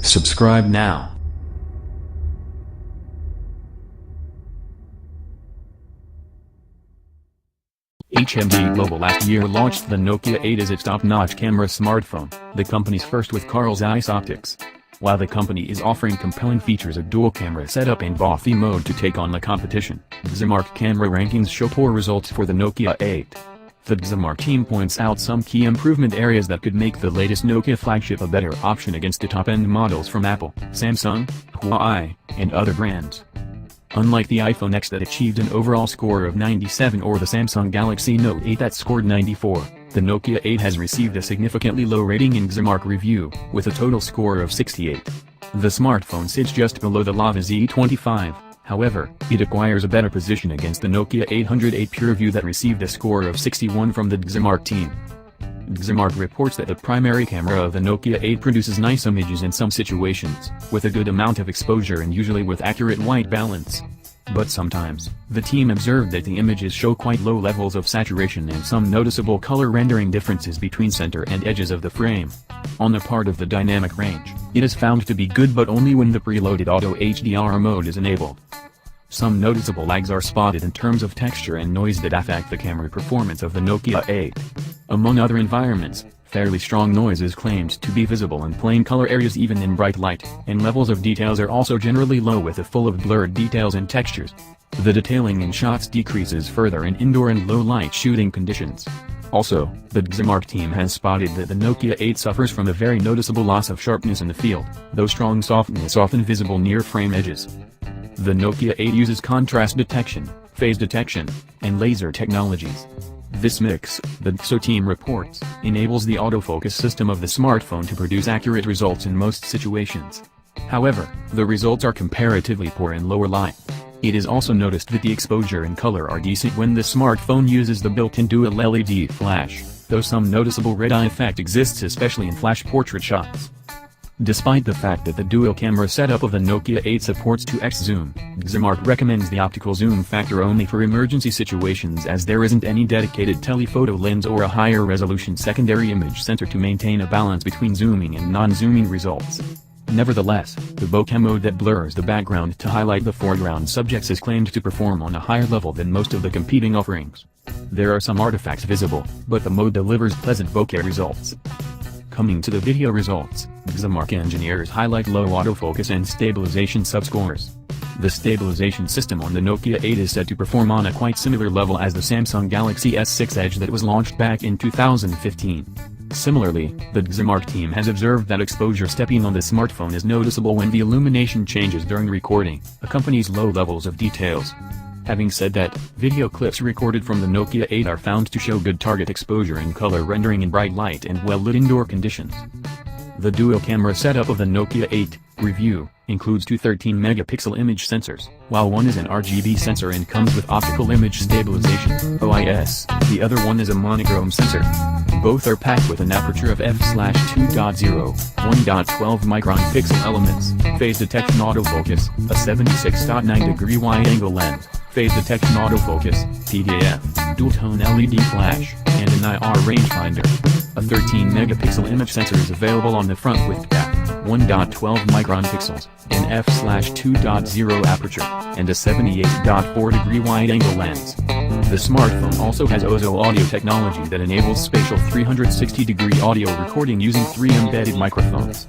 Subscribe now. HMD Global last year launched the Nokia 8 as its top-notch camera smartphone, the company's first with Carl Zeiss optics. While the company is offering compelling features of dual camera setup and bothie mode to take on the competition, DxOMark camera rankings show poor results for the Nokia 8. The DxOMark team points out some key improvement areas that could make the latest Nokia flagship a better option against the top-end models from Apple, Samsung, Huawei, and other brands. Unlike the iPhone X that achieved an overall score of 97 or the Samsung Galaxy Note 8 that scored 94, the Nokia 8 has received a significantly low rating in DxOMark review, with a total score of 68. The smartphone sits just below the Lava Z25, however, it acquires a better position against the Nokia 808 PureView that received a score of 61 from the DxOMark team. DxOMark reports that the primary camera of the Nokia 8 produces nice images in some situations, with a good amount of exposure and usually with accurate white balance. But sometimes, the team observed that the images show quite low levels of saturation and some noticeable color rendering differences between center and edges of the frame. On the part of the dynamic range, it is found to be good but only when the preloaded Auto HDR mode is enabled. Some noticeable lags are spotted in terms of texture and noise that affect the camera performance of the Nokia 8. Among other environments, fairly strong noise is claimed to be visible in plain color areas even in bright light, and levels of details are also generally low with a full of blurred details and textures. The detailing in shots decreases further in indoor and low light shooting conditions. Also, the DxOMark team has spotted that the Nokia 8 suffers from a very noticeable loss of sharpness in the field, though strong softness often visible near frame edges. The Nokia 8 uses contrast detection, phase detection, and laser technologies. This mix, the DxO team reports, enables the autofocus system of the smartphone to produce accurate results in most situations. However, the results are comparatively poor in lower light. It is also noticed that the exposure and color are decent when the smartphone uses the built-in dual LED flash, though some noticeable red-eye effect exists especially in flash portrait shots. Despite the fact that the dual camera setup of the Nokia 8 supports 2x zoom, DxOMark recommends the optical zoom factor only for emergency situations as there isn't any dedicated telephoto lens or a higher resolution secondary image sensor to maintain a balance between zooming and non-zooming results. Nevertheless, the bokeh mode that blurs the background to highlight the foreground subjects is claimed to perform on a higher level than most of the competing offerings. There are some artifacts visible, but the mode delivers pleasant bokeh results. Coming to the video results, DxOMark engineers highlight low autofocus and stabilization subscores. The stabilization system on the Nokia 8 is said to perform on a quite similar level as the Samsung Galaxy S6 Edge that was launched back in 2015. Similarly, the DxOMark team has observed that exposure stepping on the smartphone is noticeable when the illumination changes during recording, accompanies low levels of details. Having said that, video clips recorded from the Nokia 8 are found to show good target exposure and color rendering in bright light and well-lit indoor conditions. The dual camera setup of the Nokia 8 review includes two 13-megapixel image sensors, while one is an RGB sensor and comes with optical image stabilization (OIS). The other one is a monochrome sensor. Both are packed with an aperture of f/2.0, 1.12 micron pixel elements, phase detection autofocus, a 76.9-degree wide-angle lens, phase detection autofocus, PDAF, dual-tone LED flash, and an IR rangefinder. A 13-megapixel image sensor is available on the front with cap, 1.12 micron pixels, an f/2.0 aperture, and a 78.4-degree wide-angle lens. The smartphone also has OZO audio technology that enables spatial 360-degree audio recording using 3 embedded microphones.